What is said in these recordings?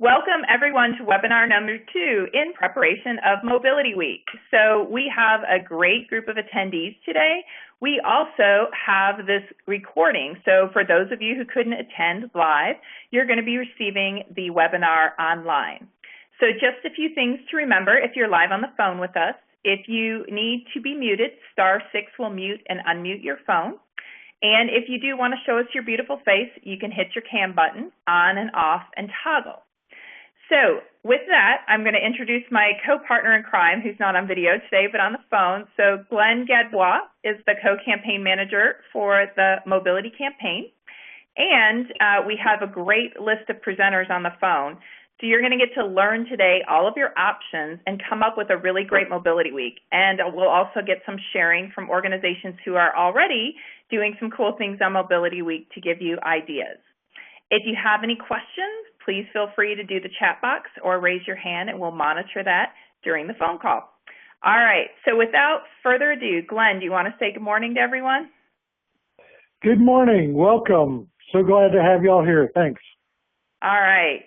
Welcome everyone to webinar number 2 in preparation of Mobility Week. So we have a great group of attendees today. We also have this recording. So for those of you who couldn't attend live, you're going to be receiving the webinar online. So just a few things to remember if you're live on the phone with us. If you need to be muted, *6 will mute and unmute your phone. And if you do want to show us your beautiful face, you can hit your cam button on and off and toggle. So with that, I'm going to introduce my co-partner in crime, who's not on video today, but on the phone. So Glenn Gadbois is the co-campaign manager for the Mobility campaign. And we have a great list of presenters on the phone. So you're going to get to learn today all of your options and come up with a really great Mobility Week. And we'll also get some sharing from organizations who are already doing some cool things on Mobility Week to give you ideas. If you have any questions, please feel free to do the chat box or raise your hand, and we'll monitor that during the phone call. All right, so without further ado, Glenn, do you want to say good morning to everyone? Good morning. Welcome. So glad to have you all here. Thanks. All right.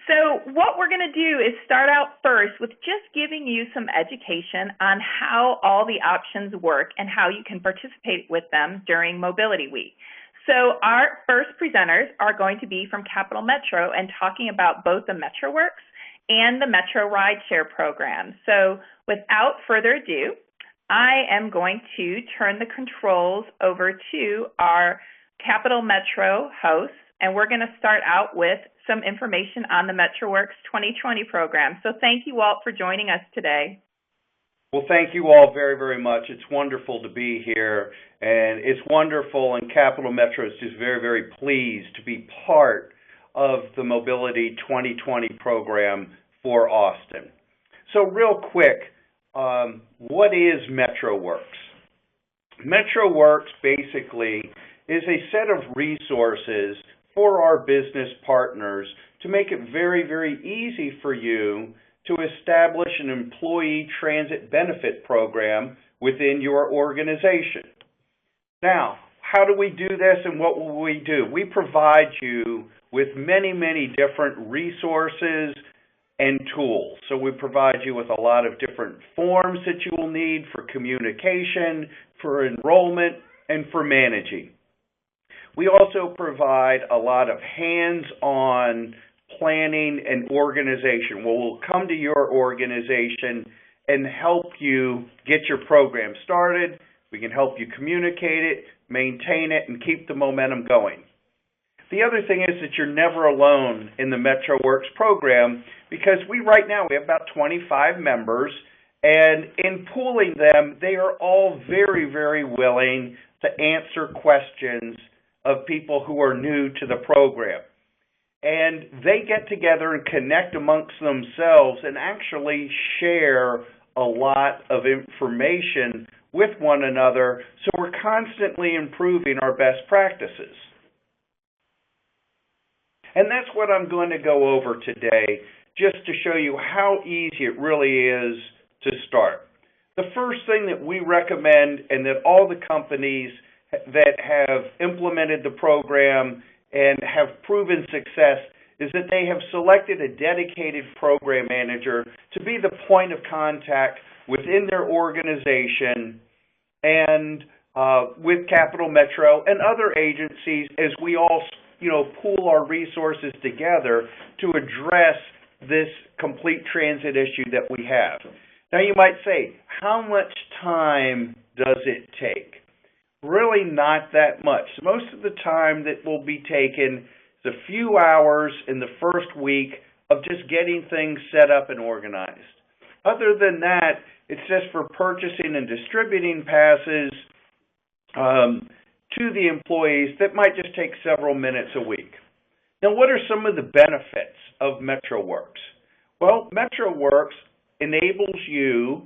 So what we're going to do is start out first with just giving you some education on how all the options work and how you can participate with them during Mobility Week. So our first presenters are going to be from Capital Metro and talking about both the MetroWorks and the Metro Rideshare program. So without further ado, I am going to turn the controls over to our Capital Metro hosts, and we're going to start out with some information on the MetroWorks 2020 program. So thank you all for joining us today. Well, thank you all very, very much. It's wonderful to be here, and it's wonderful, and Capital Metro is just very, very pleased to be part of the Mobility 2020 program for Austin. So real quick, what is MetroWorks? MetroWorks basically is a set of resources for our business partners to make it very, very easy for you to establish an employee transit benefit program within your organization. Now, how do we do this and what will we do? We provide you with many, many different resources and tools. So we provide you with a lot of different forms that you will need for communication, for enrollment, and for managing. We also provide a lot of hands-on planning and organization. We'll come to your organization and help you get your program started. We can help you communicate it, maintain it, and keep the momentum going. The other thing is that you're never alone in the MetroWorks program because right now we have about 25 members, and in pooling them, they are all very, very willing to answer questions of people who are new to the program. And they get together and connect amongst themselves and actually share a lot of information with one another, so we're constantly improving our best practices. And that's what I'm going to go over today, just to show you how easy it really is to start. The first thing that we recommend, and that all the companies that have implemented the program and have proven success, is that they have selected a dedicated program manager to be the point of contact within their organization and with Capital Metro and other agencies as we all, pool our resources together to address this complete transit issue that we have. Now you might say, how much time does it take? Really not that much. Most of the time that will be taken is a few hours in the first week of just getting things set up and organized. Other than that, it's just for purchasing and distributing passes to the employees that might just take several minutes a week. Now, what are some of the benefits of MetroWorks? Well, MetroWorks enables you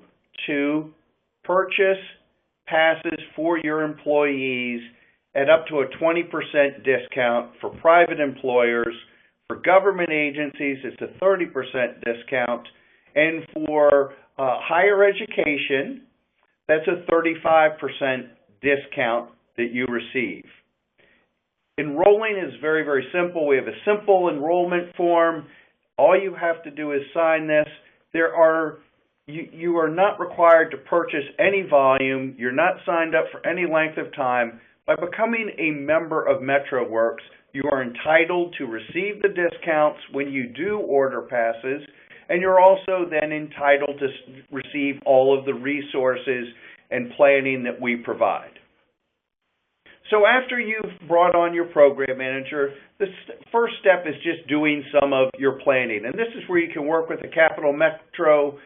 to purchase passes for your employees at up to a 20% discount. For private employers. For government agencies, it's a 30% discount. And for higher education, that's a 35% discount that you receive. Enrolling is very, very simple. We have a simple enrollment form. All you have to do is sign this. You are not required to purchase any volume. You're not signed up for any length of time. By becoming a member of MetroWorks, you are entitled to receive the discounts when you do order passes, and you're also then entitled to receive all of the resources and planning that we provide. So after you've brought on your program manager, the first step is just doing some of your planning. And this is where you can work with a Capital Metro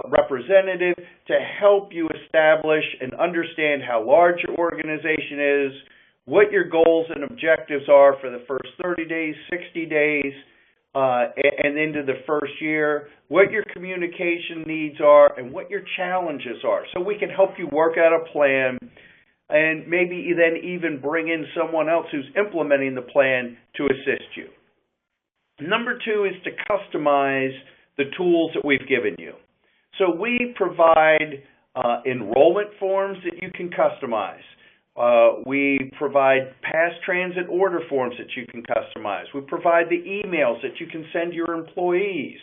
representative to help you establish and understand how large your organization is, what your goals and objectives are for the first 30 days, 60 days, and into the first year, what your communication needs are, and what your challenges are. So we can help you work out a plan and maybe then even bring in someone else who's implementing the plan to assist you. Number two is to customize the tools that we've given you. So we provide enrollment forms that you can customize. We provide past transit order forms that you can customize. We provide the emails that you can send your employees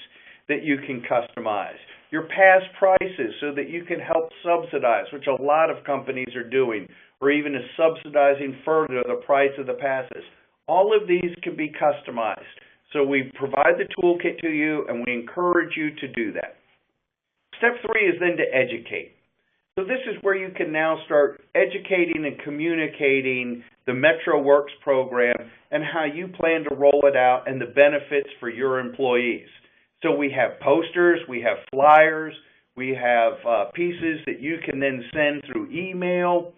that you can customize. Your past prices so that you can help subsidize, which a lot of companies are doing, or even is subsidizing further the price of the passes. All of these can be customized. So we provide the toolkit to you, and we encourage you to do that. Step three is then to educate. So this is where you can now start educating and communicating the MetroWorks program and how you plan to roll it out and the benefits for your employees. So we have posters, we have flyers, we have pieces that you can then send through email.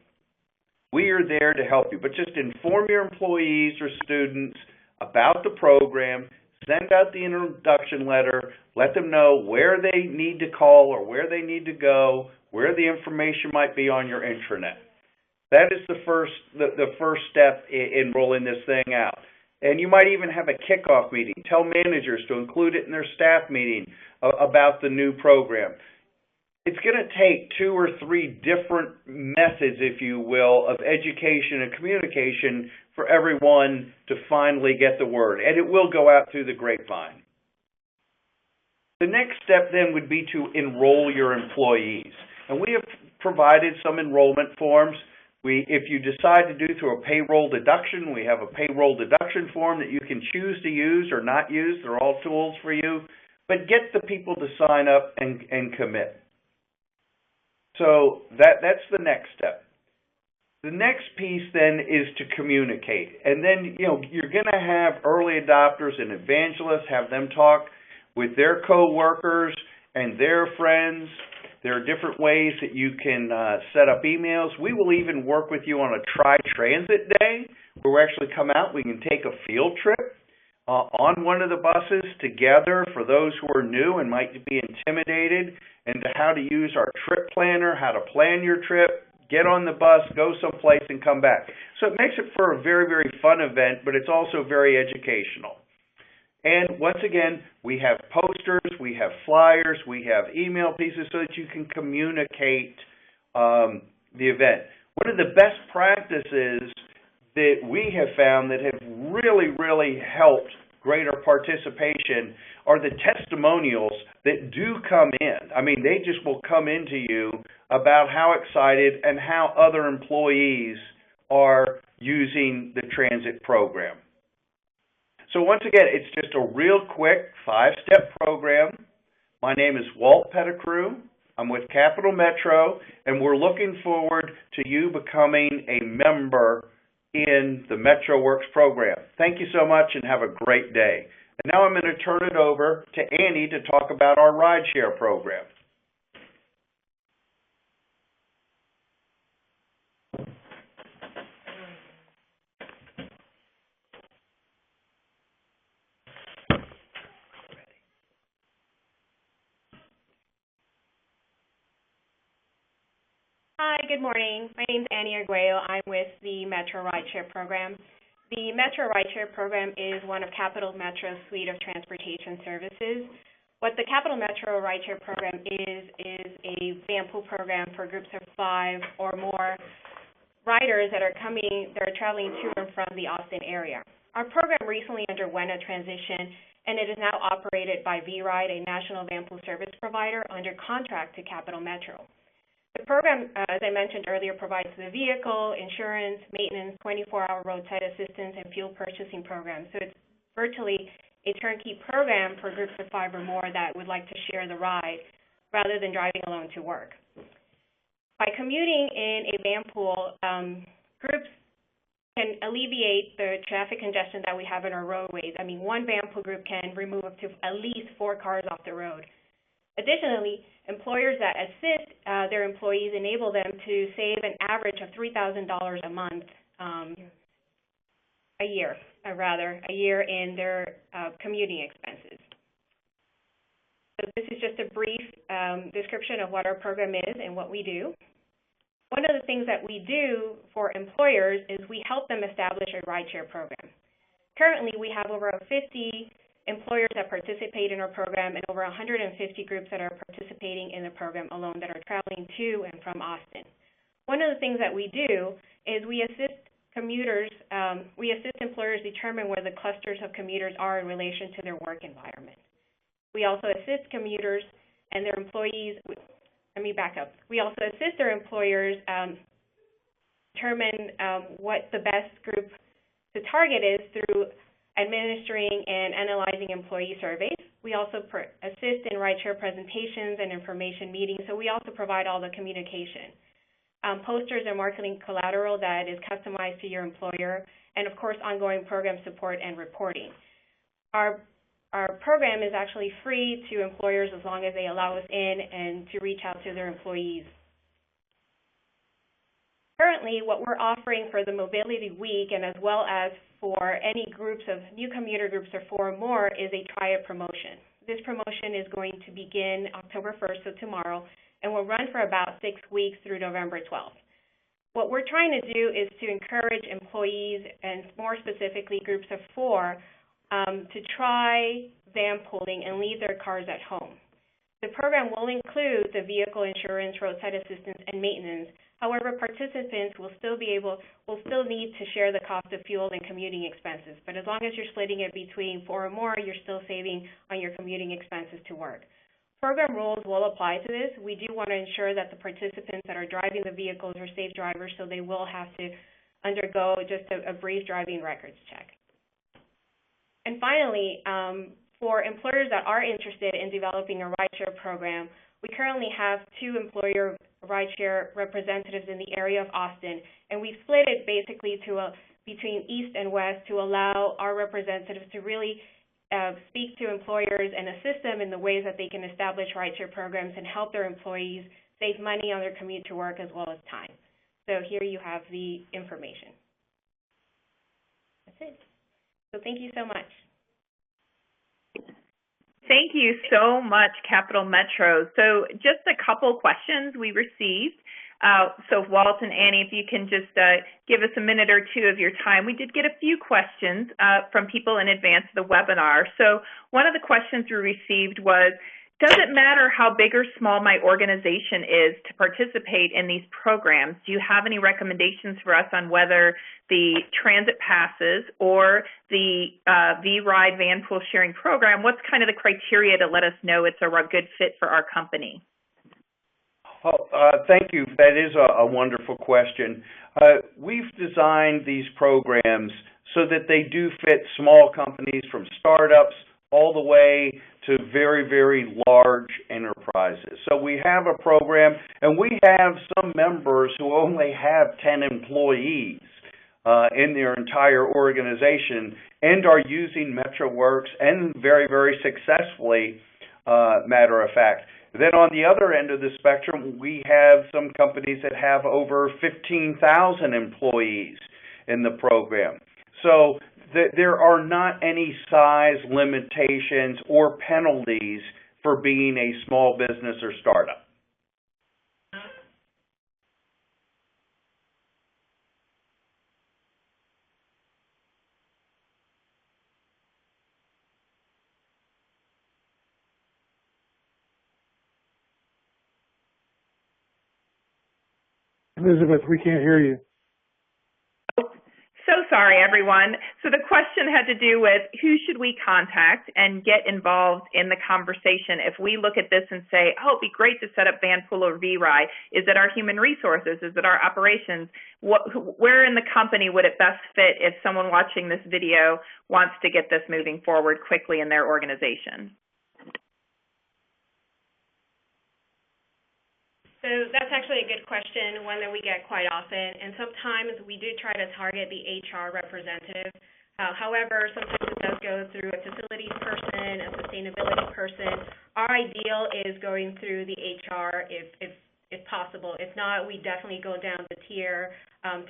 We are there to help you, but just inform your employees or students about the program, send out the introduction letter, let them know where they need to call or where they need to go, where the information might be on your intranet. That is the first step in rolling this thing out. And you might even have a kickoff meeting. Tell managers to include it in their staff meeting about the new program. It's going to take 2 or 3 different methods, if you will, of education and communication for everyone to finally get the word. And it will go out through the grapevine. The next step then would be to enroll your employees. And we have provided some enrollment forms. If you decide to do through a payroll deduction, we have a payroll deduction form that you can choose to use or not use. They're all tools for you. But get the people to sign up and commit. So that's the next step. The next piece then is to communicate. And then, you're going to have early adopters and evangelists, have them talk with their coworkers and their friends. There are different ways that you can set up emails. We will even work with you on a tri-transit day where we actually come out. We can take a field trip on one of the buses together for those who are new and might be intimidated, and to how to use our trip planner, how to plan your trip, get on the bus, go someplace, and come back. So it makes it for a very, very fun event, but it's also very educational. And once again, we have posters, we have flyers, we have email pieces so that you can communicate the event. One of the best practices that we have found that have really, really helped greater participation are the testimonials that do come in. I mean, they just will come into you about how excited and how other employees are using the transit program. So once again, it's just a real quick 5-step program. My name is Walt Pettigrew. I'm with Capital Metro, and we're looking forward to you becoming a member in the MetroWorks program. Thank you so much and have a great day. And now I'm going to turn it over to Annie to talk about our rideshare program. Hi, good morning. My name is Annie Arguello. I'm with the Metro Rideshare Program. The Metro Rideshare Program is one of Capital Metro's suite of transportation services. What the Capital Metro Rideshare Program is a van pool program for groups of 5 or more riders that are traveling to and from the Austin area. Our program recently underwent a transition, and it is now operated by VRide, a national van pool service provider under contract to Capital Metro. The program, as I mentioned earlier, provides the vehicle, insurance, maintenance, 24-hour roadside assistance, and fuel purchasing programs. So it's virtually a turnkey program for groups of 5 or more that would like to share the ride rather than driving alone to work. By commuting in a van pool, groups can alleviate the traffic congestion that we have in our roadways. I mean, one van pool group can remove up to at least 4 cars off the road. Additionally, employers that assist their employees enable them to save an average of $3,000 a month, a year in their commuting expenses. So this is just a brief description of what our program is and what we do. One of the things that we do for employers is we help them establish a rideshare program. Currently, we have over 50 employers that participate in our program and over 150 groups that are participating in the program alone that are traveling to and from Austin. One of the things that we do is we assist employers determine where the clusters of commuters are in relation to their work environment. We also assist commuters and their employees. Let me back up. We also assist their employers determine what the best group to target is through administering and analyzing employee surveys. We also assist in rideshare presentations and information meetings, so we also provide all the communication. Posters and marketing collateral that is customized to your employer, and of course, ongoing program support and reporting. Our program is actually free to employers as long as they allow us in and to reach out to their employees. Currently, what we're offering for the Mobility Week and as well as for any groups of new commuter groups or 4 or more is a try-it promotion. This promotion is going to begin October 1st, so tomorrow, and will run for about 6 weeks through November 12th. What we're trying to do is to encourage employees and more specifically groups of 4 to try van pooling and leave their cars at home. The program will include the vehicle insurance, roadside assistance, and maintenance. However, participants will still need to share the cost of fuel and commuting expenses. But as long as you're splitting it between 4 or more, you're still saving on your commuting expenses to work. Program rules will apply to this. We do want to ensure that the participants that are driving the vehicles are safe drivers, so they will have to undergo just a brief driving records check. And finally, for employers that are interested in developing a rideshare program, we currently have 2 employer rideshare representatives in the area of Austin, and we split it basically between East and West to allow our representatives to really speak to employers and assist them in the ways that they can establish rideshare programs and help their employees save money on their commute to work as well as time. So here you have the information. That's it. So thank you so much. Thank you so much, Capital Metro. So just a couple questions we received. So Walt and Annie, if you can just give us a minute or 2 of your time. We did get a few questions from people in advance of the webinar. So one of the questions we received was, does it matter how big or small my organization is to participate in these programs? Do you have any recommendations for us on whether the transit passes or the VRide van pool sharing program, what's kind of the criteria to let us know it's a good fit for our company? Oh, thank you. That is a wonderful question. We've designed these programs so that they do fit small companies from startups all the way to very, very large enterprises. So we have a program, and we have some members who only have 10 employees in their entire organization and are using MetroWorks and very, very successfully, matter of fact. Then on the other end of the spectrum, we have some companies that have over 15,000 employees in the program. So there are not any size limitations or penalties for being a small business or startup. Elizabeth, we can't hear you. sorry, everyone. So the question had to do with who should we contact and get involved in the conversation if we look at this and say, oh, it'd be great to set up Vanpool or VRI. Is it our human resources? Is it our operations? Where in the company would it best fit if someone watching this video wants to get this moving forward quickly in their organization? So that's actually a good question, one that we get quite often, and sometimes we do try to target the HR representative. However, sometimes it does go through a facilities person, a sustainability person. Our ideal is going through the HR if possible. If not, we definitely go down the tier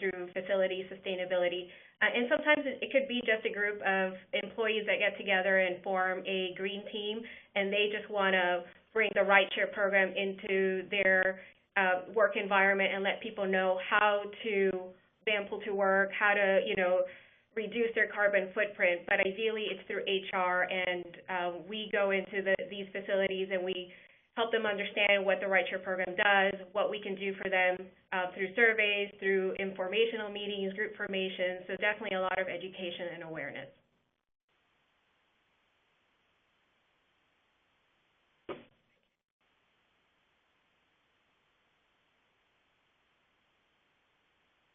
through facilities, sustainability. And sometimes it could be just a group of employees that get together and form a green team, and they just want to bring the rideshare program into their work environment and let people know how to Vanpool to work, how to, reduce their carbon footprint. But ideally, it's through HR, and we go into these facilities and we help them understand what the rideshare program does, what we can do for them through surveys, through informational meetings, group formations. So definitely a lot of education and awareness.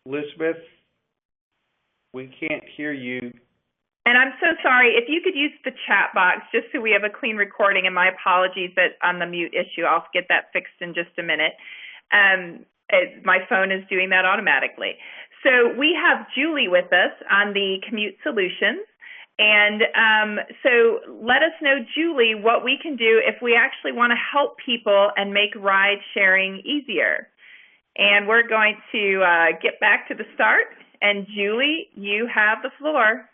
Elizabeth, we can't hear you. And I'm so sorry. If you could use the chat box just so we have a clean recording, and my apologies that on the mute issue. I'll get that fixed in just a minute. My phone is doing that automatically. So we have Julie with us on the Commute Solutions. And so let us know, Julie, what we can do if we actually want to help people and make ride sharing easier. And we're going to get back to the start. And Julie, you have the floor.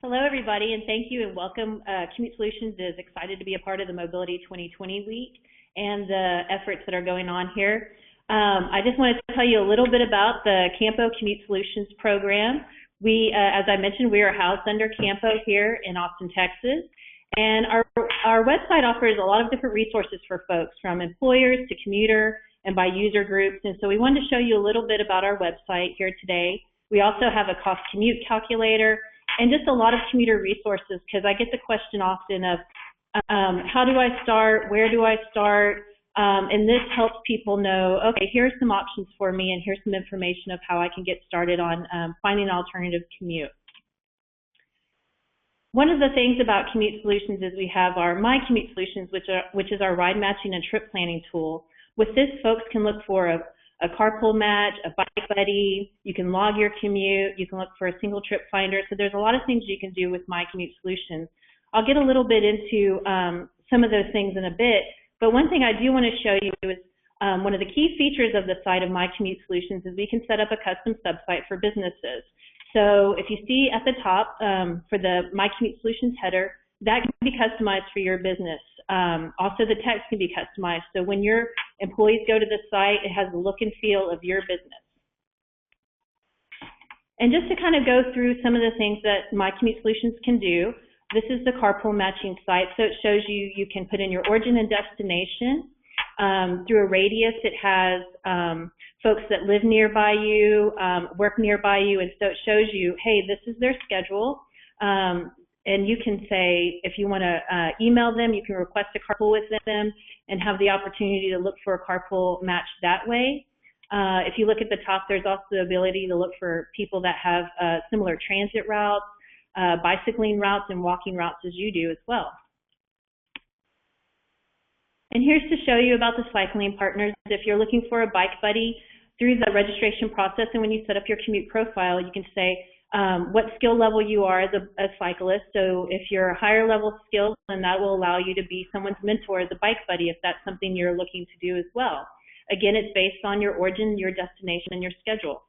Hello, everybody, and thank you and welcome. Commute Solutions is excited to be a part of the Mobility 2020 Week and the efforts that are going on here. I just wanted to tell you a little bit about the Campo Commute Solutions program. We, as I mentioned, we are housed under Campo here in Austin, Texas. And our website offers a lot of different resources for folks, from employers to commuter and by user groups. And so we wanted to show you a little bit about our website here today. We also have a cost commute calculator and just a lot of commuter resources, because I get the question often of how do I start, where do I start? And this helps people know, okay, here's some options for me and here's some information of how I can get started on finding an alternative commute. One of the things about Commute Solutions is we have our My Commute Solutions, which is our ride matching and trip planning tool. With this, folks can look for a carpool match, a bike buddy, you can log your commute, you can look for a single trip finder. So there's a lot of things you can do with My Commute Solutions. I'll get a little bit into some of those things in a bit, but one thing I do want to show you is one of the key features of the site of My Commute Solutions is we can set up a custom subsite for businesses. So if you see at the top for the My Commute Solutions header, that can be customized for your business. Also, the text can be customized. So when your employees go to the site, it has the look and feel of your business. And just to kind of go through some of the things that My Commute Solutions can do, this is the carpool matching site. So it shows you can put in your origin and destination. Through a radius, it has folks that live nearby you, work nearby you, and so it shows you, hey, this is their schedule. And you can say, if you want to email them, you can request a carpool with them and have the opportunity to look for a carpool match that way. If you look at the top, there's also the ability to look for people that have similar transit routes, bicycling routes, and walking routes as you do as well. And here's to show you about the cycling partners. If you're looking for a bike buddy, through the registration process and when you set up your commute profile, you can say what skill level you are as a cyclist. So if you're a higher level skill, then that will allow you to be someone's mentor as a bike buddy if that's something you're looking to do as well. Again, it's based on your origin, your destination, and your schedule.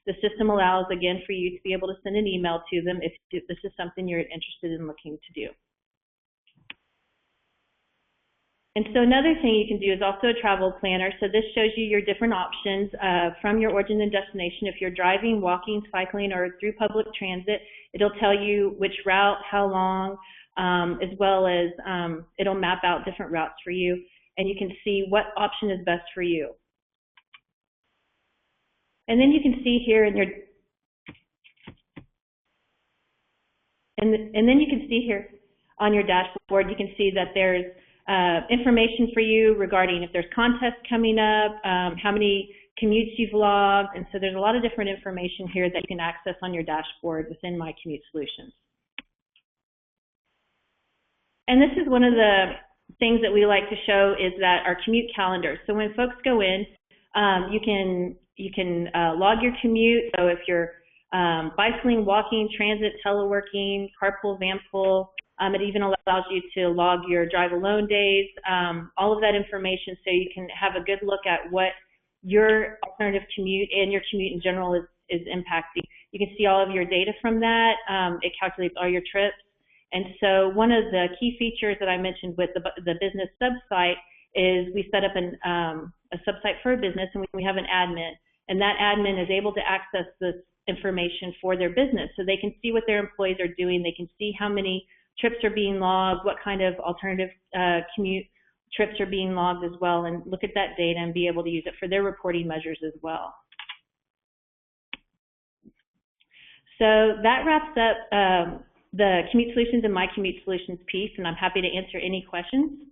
The system allows, again, for you to be able to send an email to them if this is something you're interested in looking to do. And so another thing you can do is also a travel planner. So this shows you your different options from your origin and destination. If you're driving, walking, cycling, or through public transit, it'll tell you which route, how long, as well as it'll map out different routes for you, and you can see what option is best for you. And then you can see here in your and then you can see here on your dashboard, you can see that there's information for you regarding if there's contests coming up, how many commutes you've logged, and so there's a lot of different information here that you can access on your dashboard within My Commute Solutions. And this is one of the things that we like to show is that our commute calendar. So when folks go in, you can log your commute. So if you're bicycling, walking, transit, teleworking, carpool, vanpool, it even allows you to log your drive alone days, all of that information so you can have a good look at what your alternative commute and your commute in general is impacting. You can see all of your data from that. It calculates all your trips. And so one of the key features that I mentioned with the business subsite is we set up a subsite for a business, and we have an admin. And that admin is able to access this information for their business. So they can see what their employees are doing. They can see how many trips are being logged, what kind of alternative commute trips are being logged as well, and look at that data and be able to use it for their reporting measures as well. So that wraps up the Commute Solutions and My Commute Solutions piece, and I'm happy to answer any questions.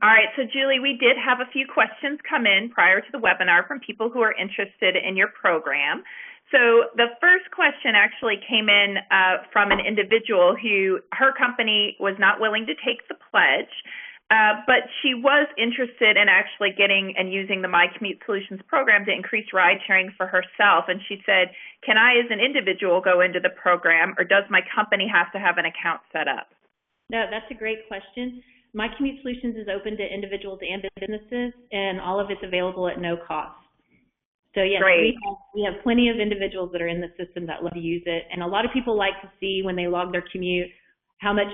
All right, so Julie, we did have a few questions come in prior to the webinar from people who are interested in your program. So the first question actually came in from an individual who her company was not willing to take the pledge, but she was interested in actually getting and using the My Commute Solutions program to increase ride sharing for herself. And she said, can I as an individual go into the program, or does my company have to have an account set up? No, that's a great question. My Commute Solutions is open to individuals and businesses, and all of it's available at no cost. So yes, we have plenty of individuals that are in the system that love to use it, and a lot of people like to see when they log their commute how much,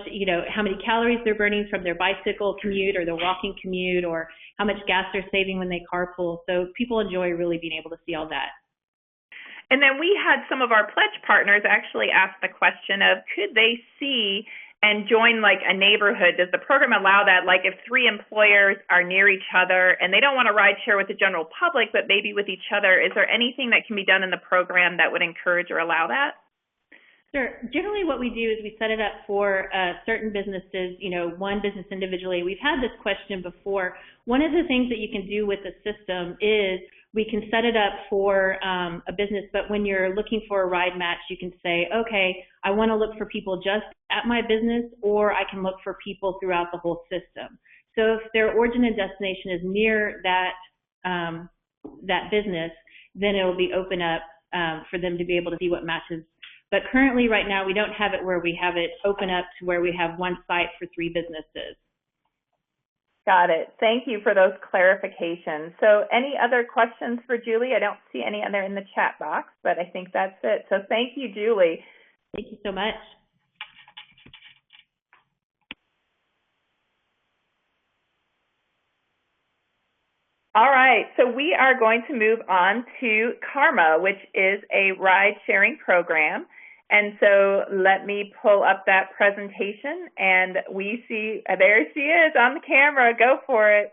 how many calories they're burning from their bicycle commute or their walking commute, or how much gas they're saving when they carpool. So people enjoy really being able to see all that. And then we had some of our pledge partners actually ask the question of, could they see and join like a neighborhood? Does the program allow that? Like if 3 employers are near each other and they don't want to ride share with the general public, but maybe with each other, is there anything that can be done in the program that would encourage or allow that? Sure. Generally what we do is we set it up for certain businesses, one business individually. We've had this question before. One of the things that you can do with the system is we can set it up for a business, but when you're looking for a ride match, you can say, okay, I want to look for people just at my business, or I can look for people throughout the whole system. So if their origin and destination is near that, that business, then it will be open up for them to be able to see what matches. But currently right now, we don't have it where we have it open up to where we have one site for 3 businesses. Got it. Thank you for those clarifications. So any other questions for Julie? I don't see any other in the chat box, but I think that's it. So thank you, Julie. Thank you so much. All right, so we are going to move on to Karma, which is a ride-sharing program. And so let me pull up that presentation, and we see, there she is on the camera. Go for it.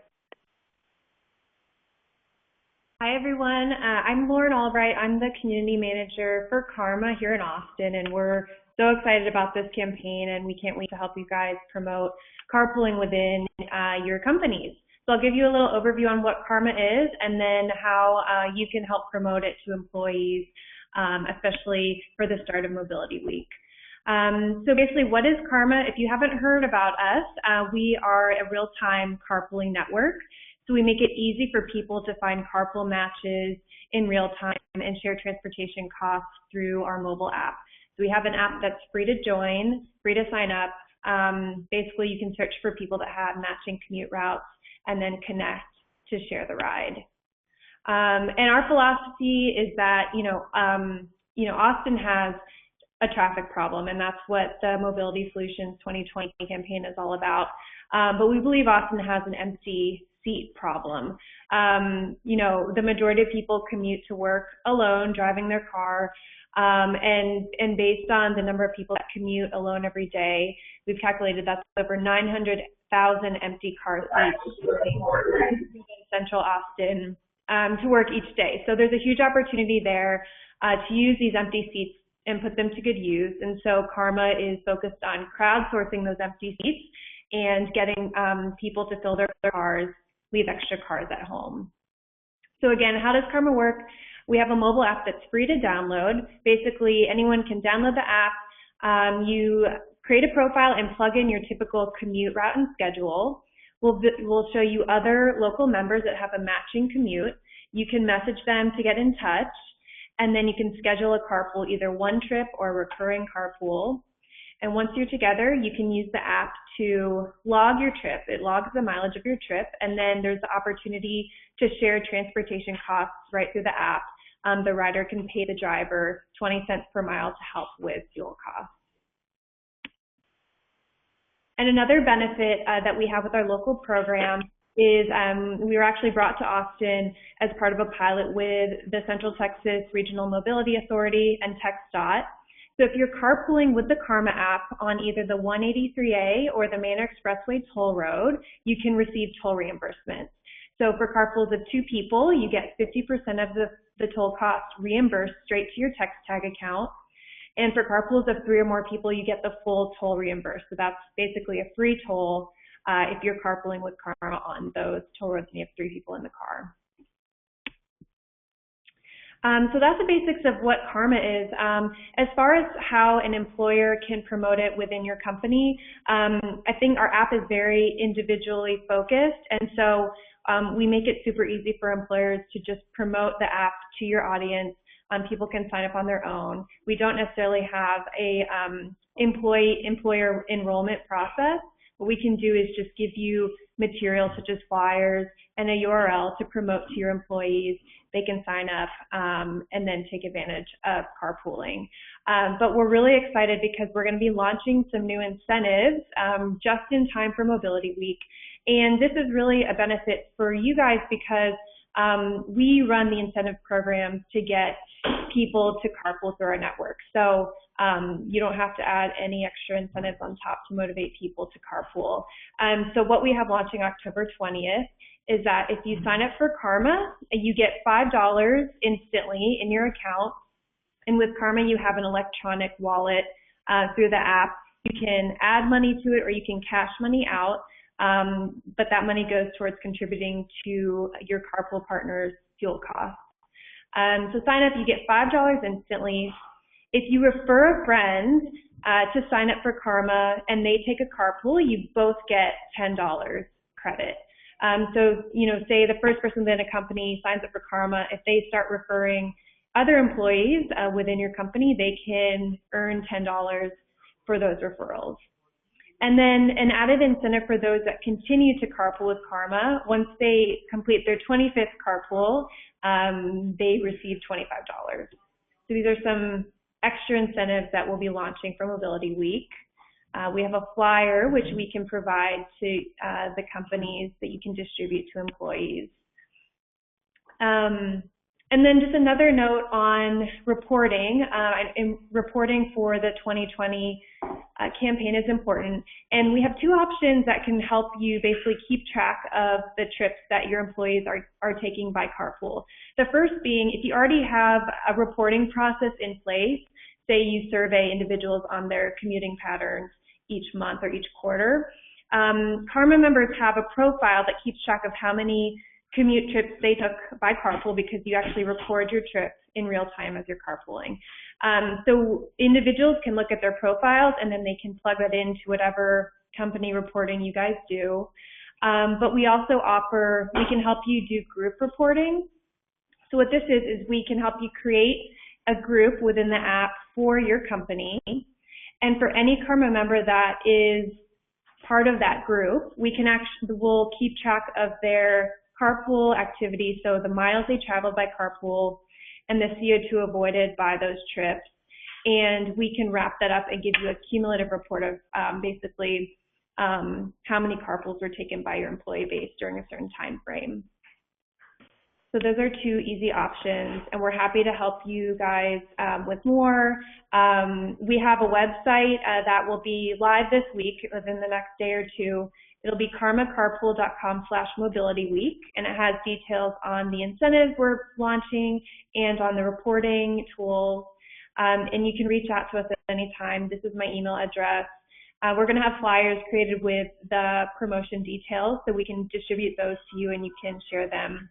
Hi, everyone. I'm Lauren Albright. I'm the community manager for Karma here in Austin, and we're so excited about this campaign, and we can't wait to help you guys promote carpooling within your companies. So I'll give you a little overview on what Karma is, and then how you can help promote it to employees, especially for the start of Mobility Week. So basically, what is Karma? If you haven't heard about us, we are a real-time carpooling network. So we make it easy for people to find carpool matches in real time and share transportation costs through our mobile app. So we have an app that's free to join, free to sign up. Basically, you can search for people that have matching commute routes and then connect to share the ride. And our philosophy is that, Austin has a traffic problem, and that's what the Mobility Solutions 2020 campaign is all about. But we believe Austin has an empty seat problem. The majority of people commute to work alone, driving their car. And based on the number of people that commute alone every day, we've calculated that's over 900,000 empty car seats. Central Austin to work each day. So there's a huge opportunity there to use these empty seats and put them to good use. And so Karma is focused on crowdsourcing those empty seats and getting people to fill their cars, leave extra cars at home. So again, how does Karma work? We have a mobile app that's free to download. Basically, anyone can download the app. You create a profile and plug in your typical commute route and schedule. We'll show you other local members that have a matching commute. You can message them to get in touch, and then you can schedule a carpool, either one trip or a recurring carpool. And once you're together, you can use the app to log your trip. It logs the mileage of your trip, and then there's the opportunity to share transportation costs right through the app. The rider can pay the driver 20 cents per mile to help with fuel costs. And another benefit that we have with our local program is we were actually brought to Austin as part of a pilot with the Central Texas Regional Mobility Authority and TxDOT. So if you're carpooling with the Karma app on either the 183A or the Manor Expressway toll road, you can receive toll reimbursement. So for carpools of 2 people, you get 50% of the toll cost reimbursed straight to your TxTag account. And for carpools of 3 or more people, you get the full toll reimbursed. So that's basically a free toll if you're carpooling with Karma on those toll roads and you have 3 people in the car. So that's the basics of what Karma is. As far as how an employer can promote it within your company, I think our app is very individually focused, and so we make it super easy for employers to just promote the app to your audience. People can sign up on their own. We don't necessarily have a employer enrollment process. What we can do is just give you material such as flyers and a URL to promote to your employees. They can sign up and then take advantage of carpooling. But we're really excited because we're going to be launching some new incentives just in time for Mobility Week. And this is really a benefit for you guys because we run the incentive programs to get people to carpool through our network. So you don't have to add any extra incentives on top to motivate people to carpool. So what we have launching October 20th is that if you sign up for Karma, you get $5 instantly in your account. And with Karma, you have an electronic wallet through the app. You can add money to it or you can cash money out. But that money goes towards contributing to your carpool partner's fuel costs. So sign up, you get $5 instantly. If you refer a friend to sign up for Karma and they take a carpool, you both get $10 credit. So, say the first person within a company signs up for Karma, if they start referring other employees within your company, they can earn $10 for those referrals. And then an added incentive for those that continue to carpool with Karma, once they complete their 25th carpool, they receive $25. So these are some extra incentives that we'll be launching for Mobility Week. We have a flyer which we can provide to the companies that you can distribute to employees. And then just another note on reporting. Reporting for the 2020 campaign is important. And we have 2 options that can help you basically keep track of the trips that your employees are taking by carpool. The first being, if you already have a reporting process in place, say you survey individuals on their commuting patterns each month or each quarter, Karma members have a profile that keeps track of how many commute trips they took by carpool because you actually record your trips in real time as you're carpooling. So individuals can look at their profiles and then they can plug that into whatever company reporting you guys do. But we also we can help you do group reporting. So what this is we can help you create a group within the app for your company. And for any Karma member that is part of that group, we'll keep track of their carpool activity, so the miles they traveled by carpool and the CO2 avoided by those trips. And we can wrap that up and give you a cumulative report of basically how many carpools were taken by your employee base during a certain time frame. So those are 2 easy options, and we're happy to help you guys with more. We have a website that will be live this week within the next day or 2. It'll be karmacarpool.com/mobilityweek, and it has details on the incentives we're launching and on the reporting tools. And you can reach out to us at any time. This is my email address. We're going to have flyers created with the promotion details, so we can distribute those to you and you can share them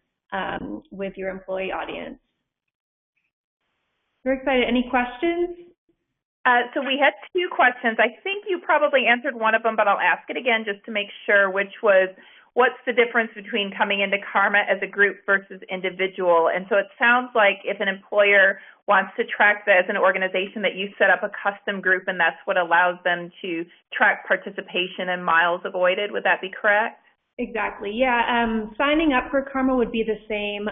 with your employee audience. We're excited. Any questions? So we had two questions. I think you probably answered one of them, but I'll ask it again just to make sure, which was, what's the difference between coming into Karma as a group versus individual? And so it sounds like if an employer wants to track that as an organization, that you set up a custom group and that's what allows them to track participation and miles avoided. Would that be correct? Exactly. Yeah. Signing up for Karma would be the same.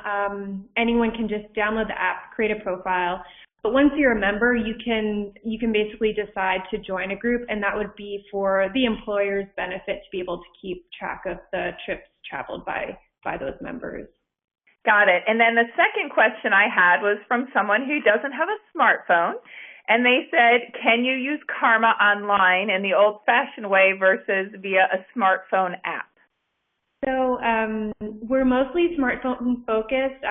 Anyone can just download the app, create a profile. But once you're a member, you can basically decide to join a group, and that would be for the employer's benefit to be able to keep track of the trips traveled by those members. Got it. And then the second question I had was from someone who doesn't have a smartphone, and they said, can you use Karma online in the old-fashioned way versus via a smartphone app? So we're mostly smartphone focused.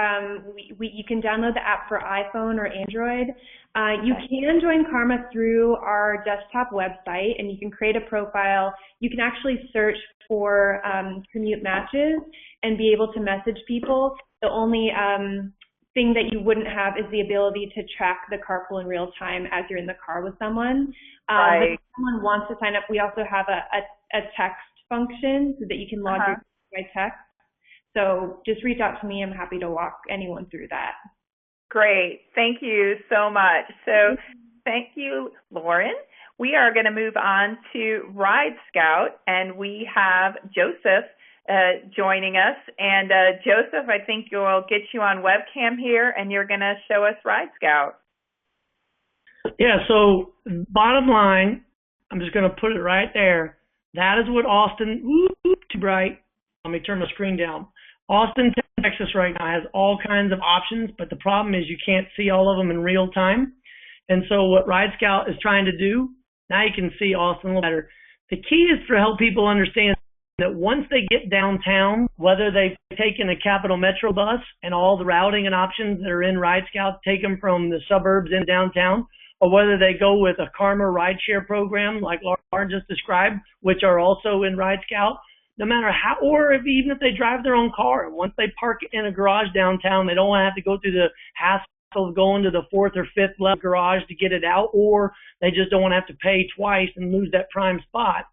You can download the app for iPhone or Android. You can join Karma through our desktop website, and you can create a profile. You can actually search for commute matches and be able to message people. The only thing that you wouldn't have is the ability to track the carpool in real time as you're in the car with someone. But if someone wants to sign up, we also have a text function so that you can log your by text. So just reach out to me. I'm happy to walk anyone through that. Great. Thank you so much. So thank you, Lauren. We are going to move on to Ride Scout, and we have Joseph joining us. And Joseph, I think you'll get you on webcam here, and you're going to show us Ride Scout. Yeah, so bottom line, I'm just going to put it right there. That is what Austin, too bright. Let me turn the screen down. Austin, Texas right now has all kinds of options, but the problem is you can't see all of them in real time. And so what Ride Scout is trying to do, now you can see Austin a little better. The key is to help people understand that once they get downtown, whether they've taken a Capital Metro bus and all the routing and options that are in Ride Scout take them from the suburbs into downtown, or whether they go with a Karma rideshare program like Lauren just described, which are also in Ride Scout, no matter how, or even if they drive their own car, and once they park in a garage downtown, they don't have to go through the hassle of going to the 4th or 5th level garage to get it out, or they just don't want to have to pay twice and lose that prime spot.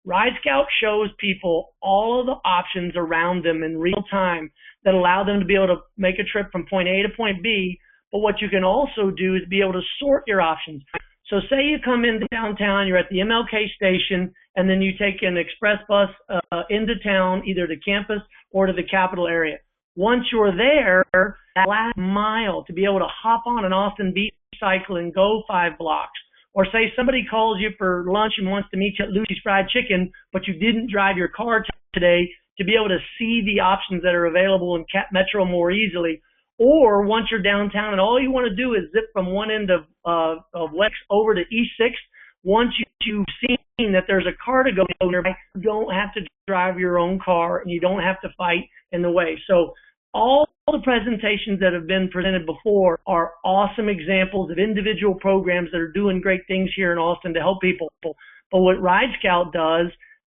Ride Scout shows people all of the options around them in real time that allow them to be able to make a trip from point A to point B. But what you can also do is be able to sort your options. So say you come into downtown, you're at the MLK station, and then you take an express bus into town, either to campus or to the Capitol area. Once you're there, that last mile to be able to hop on an Austin Beach cycle and go 5 blocks. Or say somebody calls you for lunch and wants to meet you at Lucy's Fried Chicken, but you didn't drive your car today, to be able to see the options that are available in Cap Metro more easily. Or once you're downtown and all you want to do is zip from one end of Lex over to East 6th, once you've seen that there's a car to go nearby, you don't have to drive your own car and you don't have to fight in the way. So all the presentations that have been presented before are awesome examples of individual programs that are doing great things here in Austin to help people. But what Ride Scout does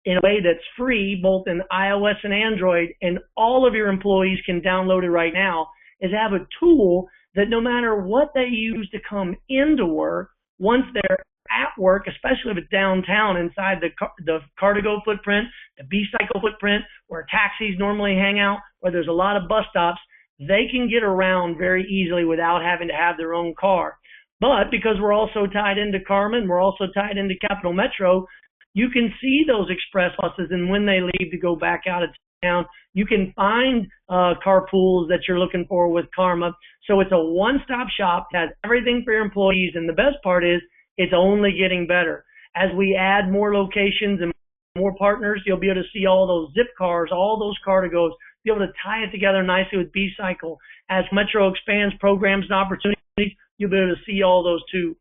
in a way that's free, both in iOS and Android, and all of your employees can download it right now, is have a tool that no matter what they use to come into work, once they're at work, especially if it's downtown inside the car-to-go footprint, the B-cycle footprint, where taxis normally hang out, where there's a lot of bus stops, they can get around very easily without having to have their own car. But because we're also tied into Karma and we're also tied into Capital Metro, you can see those express buses and when they leave to go back out of town. You can find carpools that you're looking for with Karma. So it's a one-stop shop, has everything for your employees, and the best part is it's only getting better. As we add more locations and more partners, you'll be able to see all those zip cars, all those car-to-goes, be able to tie it together nicely with B-Cycle. As Metro expands programs and opportunities, you'll be able to see all those too,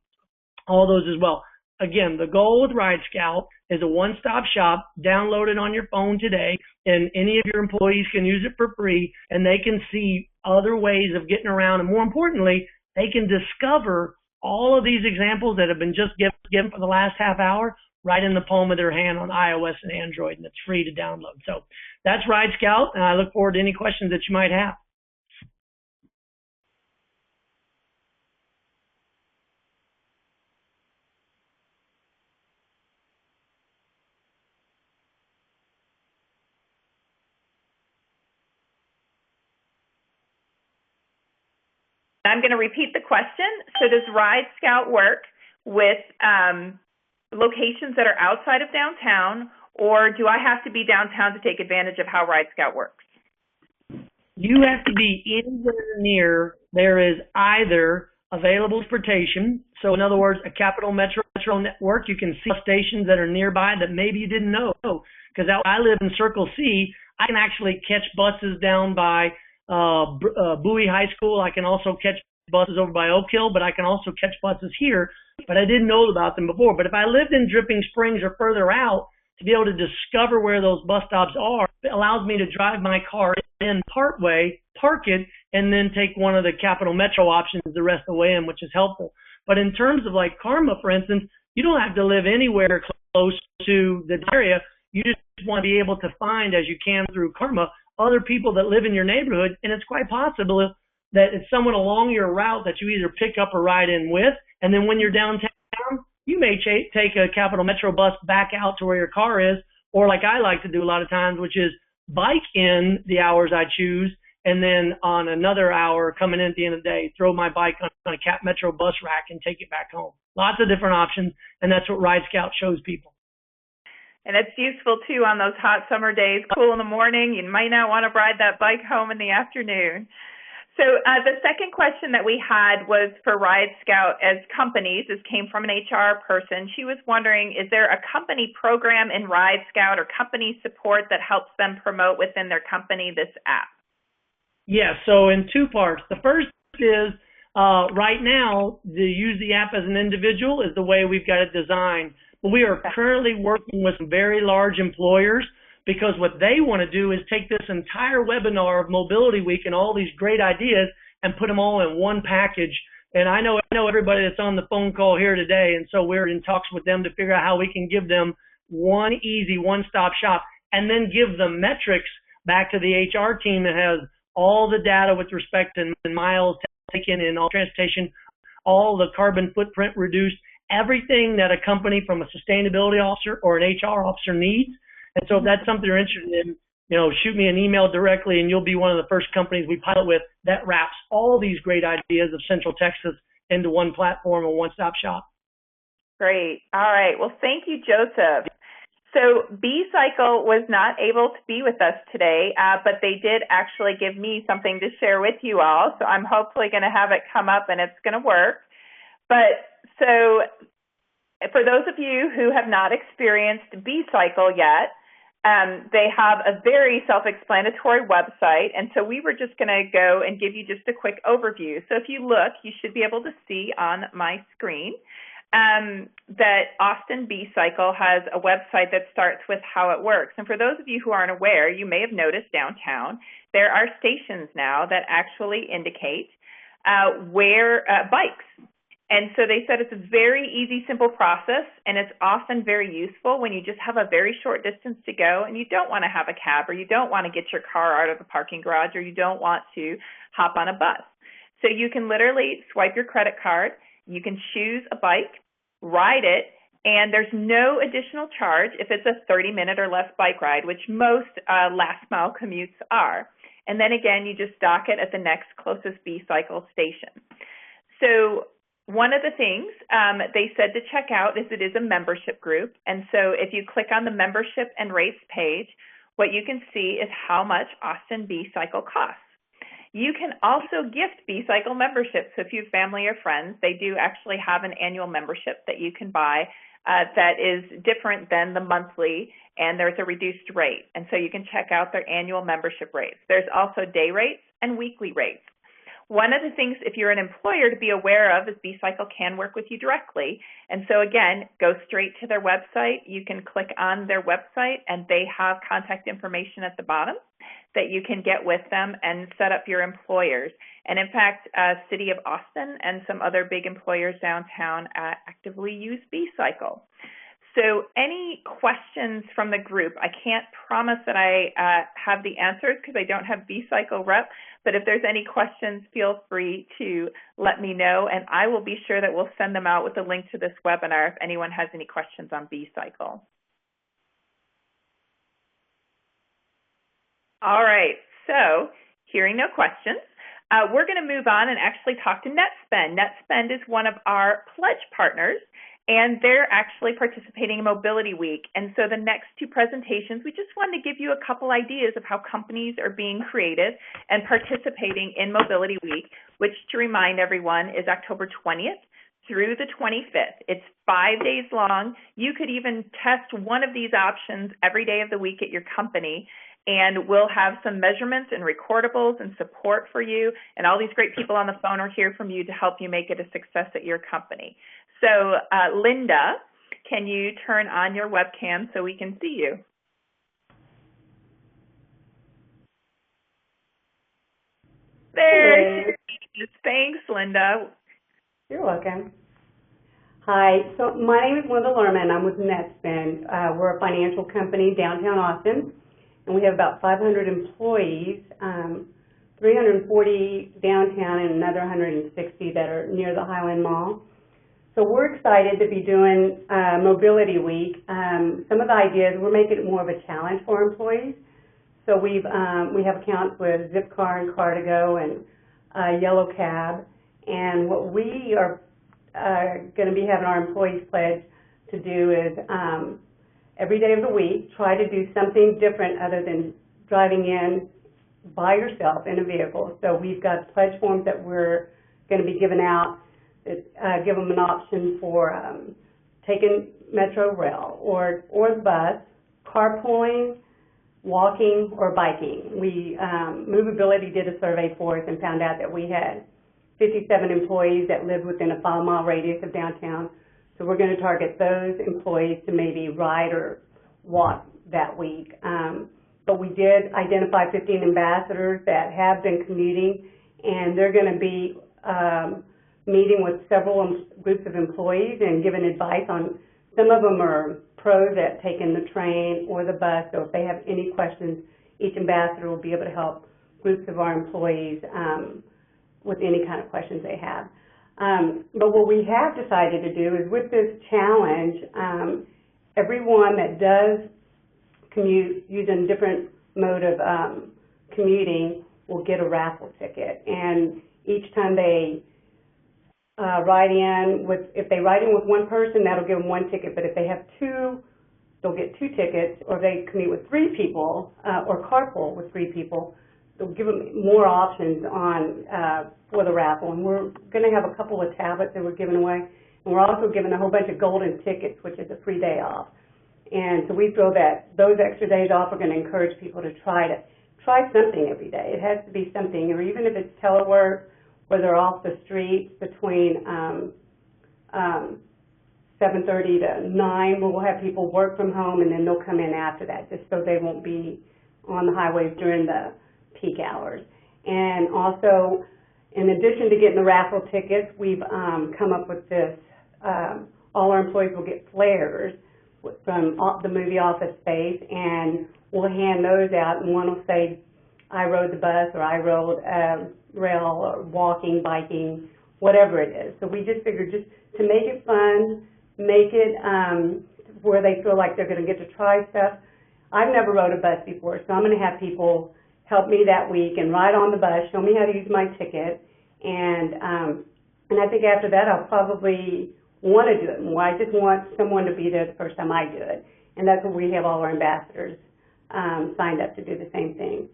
all those as well. Again, the goal with Ride Scout is a one-stop shop. Download it on your phone today, and any of your employees can use it for free, and they can see other ways of getting around, and more importantly, they can discover all of these examples that have been just given for the last half hour right in the palm of their hand on iOS and Android, and it's free to download. So that's Ride Scout, and I look forward to any questions that you might have. I'm going to repeat the question. So does Ride Scout work with locations that are outside of downtown, or do I have to be downtown to take advantage of how Ride Scout works? You have to be anywhere near there is either available transportation. So in other words, a Capital Metro network, you can see stations that are nearby that maybe you didn't know. Because I live in Circle C, I can actually catch buses down by Bowie High School. I can also catch buses over by Oak Hill, but I can also catch buses here, but I didn't know about them before. But if I lived in Dripping Springs or further out, to be able to discover where those bus stops are, it allows me to drive my car in partway, park it, and then take one of the Capital Metro options the rest of the way in, which is helpful. But in terms of like Karma, for instance, you don't have to live anywhere close to the area. You just want to be able to find, as you can through Karma, other people that live in your neighborhood, and it's quite possible that it's someone along your route that you either pick up or ride in with, and then when you're downtown, you may take a Capital Metro bus back out to where your car is, or like I like to do a lot of times, which is bike in the hours I choose, and then on another hour coming in at the end of the day, throw my bike on a Cap Metro bus rack and take it back home. Lots of different options, and that's what Ride Scout shows people. And it's useful, too, on those hot summer days, cool in the morning. You might not want to ride that bike home in the afternoon. So the second question that we had was for Ride Scout as companies. This came from an HR person. She was wondering, is there a company program in Ride Scout or company support that helps them promote within their company this app? Yeah, so in two parts. The first is right now, to use the app as an individual is the way we've got it designed. But we are currently working with some very large employers, because what they want to do is take this entire webinar of Mobility Week and all these great ideas and put them all in one package. And I know everybody that's on the phone call here today, and so we're in talks with them to figure out how we can give them one easy one-stop shop, and then give them metrics back to the HR team that has all the data with respect to miles taken in all transportation, all the carbon footprint reduced, everything that a company from a sustainability officer or an HR officer needs. And so if that's something you're interested in, shoot me an email directly, and you'll be one of the first companies we pilot with that wraps all these great ideas of Central Texas into one platform, a one-stop shop. Great. All right. Well, thank you, Joseph. So B-Cycle was not able to be with us today, but they did actually give me something to share with you all. So I'm hopefully going to have it come up and it's going to work. But so for those of you who have not experienced B-Cycle yet, they have a very self-explanatory website, and so we were just going to go and give you just a quick overview. So if you look, you should be able to see on my screen that Austin B-Cycle has a website that starts with how it works. And for those of you who aren't aware, you may have noticed downtown there are stations now that actually indicate where bikes. And so they said it's a very easy, simple process, and it's often very useful when you just have a very short distance to go and you don't want to have a cab, or you don't want to get your car out of the parking garage, or you don't want to hop on a bus. So you can literally swipe your credit card, you can choose a bike, ride it, and there's no additional charge if it's a 30-minute or less bike ride, which most last-mile commutes are. And then again, you just dock it at the next closest B-Cycle station. So one of the things they said to check out is it is a membership group. And so if you click on the membership and rates page, what you can see is how much Austin B-Cycle costs. You can also gift B-Cycle memberships. So if you have family or friends, they do actually have an annual membership that you can buy that is different than the monthly, and there's a reduced rate. And so you can check out their annual membership rates. There's also day rates and weekly rates. One of the things, if you're an employer, to be aware of is B-Cycle can work with you directly. And so again, go straight to their website. You can click on their website and they have contact information at the bottom that you can get with them and set up your employers. And in fact, City of Austin and some other big employers downtown actively use B-Cycle. So any questions from the group? I can't promise that I have the answers because I don't have B-Cycle rep, but if there's any questions, feel free to let me know, and I will be sure that we'll send them out with a link to this webinar if anyone has any questions on B-Cycle. All right, so hearing no questions, we're going to move on and actually talk to NetSpend. NetSpend is one of our pledge partners, and they're actually participating in Mobility Week. And so the next two presentations, we just wanted to give you a couple ideas of how companies are being creative and participating in Mobility Week, which, to remind everyone, is October 20th through the 25th. It's 5 days long. You could even test one of these options every day of the week at your company, and we'll have some measurements and recordables and support for you, and all these great people on the phone are here from you to help you make it a success at your company. So, Linda, can you turn on your webcam so we can see you? There she is. Thanks, Linda. You're welcome. Hi, so my name is Linda Lerman. I'm with NetSpend. We're a financial company downtown Austin, and we have about 500 employees, 340 downtown and another 160 that are near the Highland Mall. So we're excited to be doing Mobility Week. Some of the ideas, we're making it more of a challenge for our employees. So we have accounts with Zipcar and Car2Go and Yellow Cab. And what we are going to be having our employees pledge to do is every day of the week, try to do something different other than driving in by yourself in a vehicle. So we've got pledge forms that we're going to be giving out that give them an option for taking Metro Rail or the bus, carpooling, walking, or biking. Movability did a survey for us and found out that we had 57 employees that lived within a 5-mile radius of downtown. So we're going to target those employees to maybe ride or walk that week. But we did identify 15 ambassadors that have been commuting, and they're going to be meeting with several groups of employees and giving advice on, some of them are pros at taking the train or the bus, so if they have any questions, each ambassador will be able to help groups of our employees with any kind of questions they have. But what we have decided to do is with this challenge, everyone that does commute using a different mode of commuting will get a raffle ticket. And each time they ride in if they ride in with one person, that'll give them one ticket. But if they have two, they'll get 2 tickets. Or they commute with 3 people or carpool with 3 people, they'll give them more options on for the raffle. And we're going to have a couple of tablets that we're giving away. And we're also giving a whole bunch of golden tickets, which is a free day off. And so we feel that those extra days off are going to encourage people to try something every day. It has to be something, or even if it's telework, where they're off the streets between 7:30 to 9, we'll have people work from home, and then they'll come in after that, just so they won't be on the highways during the peak hours. And also, in addition to getting the raffle tickets, we've come up with this, all our employees will get flares from the movie office space, and we'll hand those out, and one will say, I rode the bus, or I rode rail, or walking, biking, whatever it is. So we just figured just to make it fun, make it where they feel like they're going to get to try stuff. I've never rode a bus before, so I'm going to have people help me that week and ride on the bus, show me how to use my ticket, and I think after that I'll probably want to do it more. I just want someone to be there the first time I do it, and that's what we have all our ambassadors signed up to do the same thing.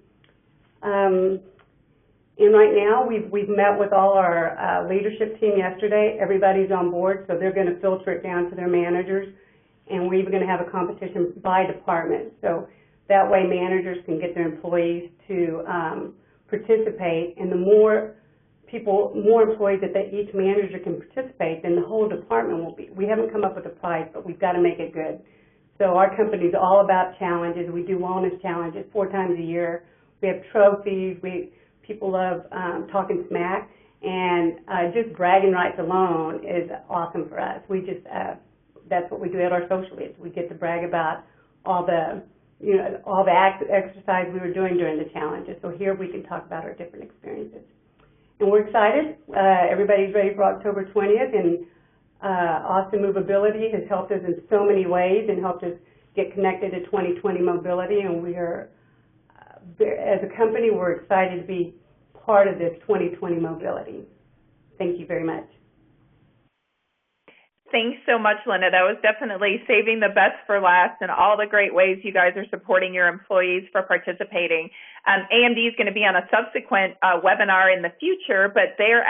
And right now, we've met with all our leadership team yesterday. Everybody's on board, so they're going to filter it down to their managers, and we're even going to have a competition by department. So that way managers can get their employees to participate, and the more more employees that each manager can participate, then the whole department will be. We haven't come up with a price, but we've got to make it good. So our company is all about challenges. We do wellness challenges 4 times a year. We have trophies. People love talking smack, and just bragging rights alone is awesome for us. We just that's what we do at our social events. We get to brag about all the exercise we were doing during the challenges. So here we can talk about our different experiences. And we're excited. Everybody's ready for October 20th, and Austin Movability has helped us in so many ways and helped us get connected to 2020 mobility, and we are, as a company, we're excited to be part of this 2020 mobility. Thank you very much. Thanks so much, Linda. That was definitely saving the best for last, and all the great ways you guys are supporting your employees for participating. AMD is going to be on a subsequent webinar in the future, but their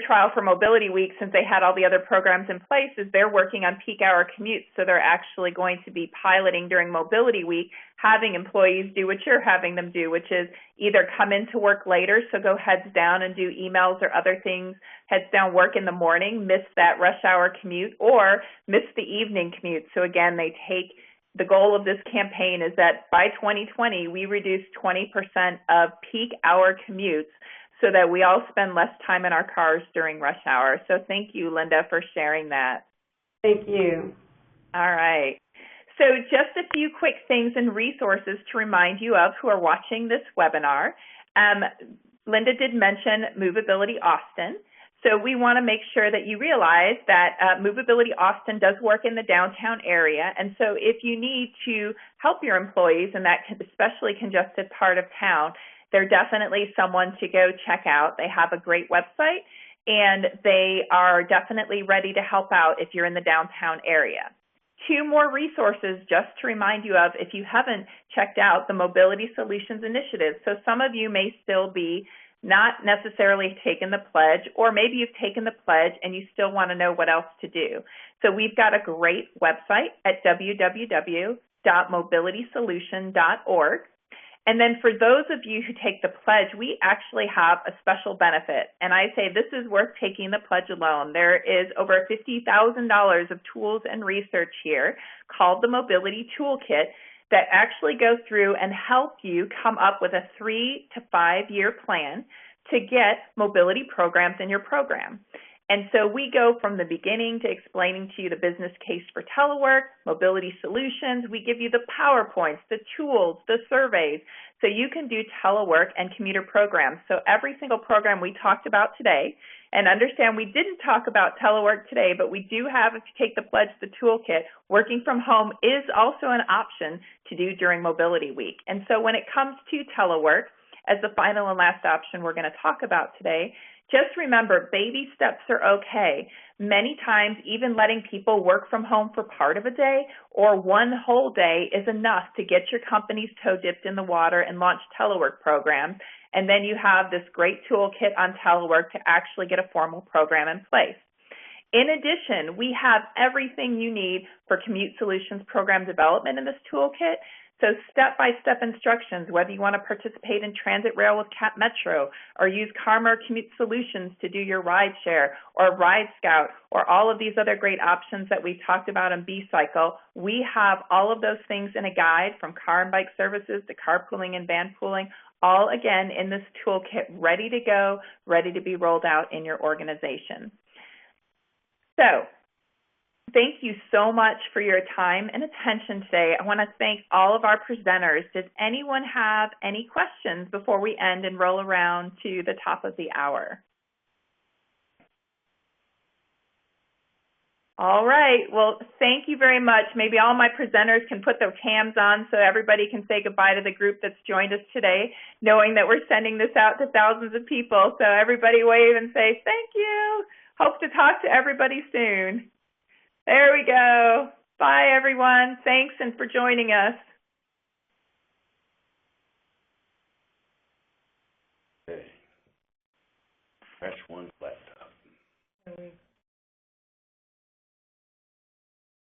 trial for Mobility Week, since they had all the other programs in place, is they're working on peak hour commutes. So they're actually going to be piloting during Mobility Week, having employees do what you're having them do, which is either come into work later, so go heads down and do emails or other things, heads down work in the morning, miss that rush hour commute, or miss the evening commute. So again, the goal of this campaign is that by 2020, we reduce 20% of peak hour commutes so that we all spend less time in our cars during rush hour. So thank you, Linda, for sharing that. Thank you. All right. So just a few quick things and resources to remind you of who are watching this webinar. Linda did mention Movability Austin. So we want to make sure that you realize that Movability Austin does work in the downtown area. And so if you need to help your employees in that especially congested part of town, they're definitely someone to go check out. They have a great website, and they are definitely ready to help out if you're in the downtown area. 2 more resources just to remind you of if you haven't checked out the Mobility Solutions Initiative. So some of you may still be not necessarily taken the pledge, or maybe you've taken the pledge and you still want to know what else to do. So we've got a great website at www.mobilitysolution.org. And then for those of you who take the pledge, we actually have a special benefit. And I say this is worth taking the pledge alone. There is over $50,000 of tools and research here called the Mobility Toolkit that actually go through and help you come up with a 3 to 5 year plan to get mobility programs in your program. And so we go from the beginning to explaining to you the business case for telework, mobility solutions. We give you the PowerPoints, the tools, the surveys, so you can do telework and commuter programs. So every single program we talked about today, and understand we didn't talk about telework today, but we do have, if you take the pledge, the toolkit, working from home is also an option to do during Mobility Week. And so when it comes to telework, as the final and last option we're going to talk about today, just remember, baby steps are okay. Many times, even letting people work from home for part of a day or one whole day is enough to get your company's toe dipped in the water and launch telework programs. And then you have this great toolkit on telework to actually get a formal program in place. In addition, we have everything you need for Commute Solutions program development in this toolkit. So step-by-step instructions, whether you want to participate in Transit Rail with Cap Metro or use Karma or Commute Solutions to do your ride share or Ride Scout or all of these other great options that we talked about in B-Cycle, we have all of those things in a guide from car and bike services to carpooling and van pooling, all again in this toolkit, ready to go, ready to be rolled out in your organization. So, thank you so much for your time and attention today. I want to thank all of our presenters. Does anyone have any questions before we end and roll around to the top of the hour? All right. Well, thank you very much. Maybe all my presenters can put their cams on so everybody can say goodbye to the group that's joined us today, knowing that we're sending this out to thousands of people. So everybody wave and say, thank you. Hope to talk to everybody soon. There we go. Bye, everyone. Thanks and for joining us. Okay. Fresh one.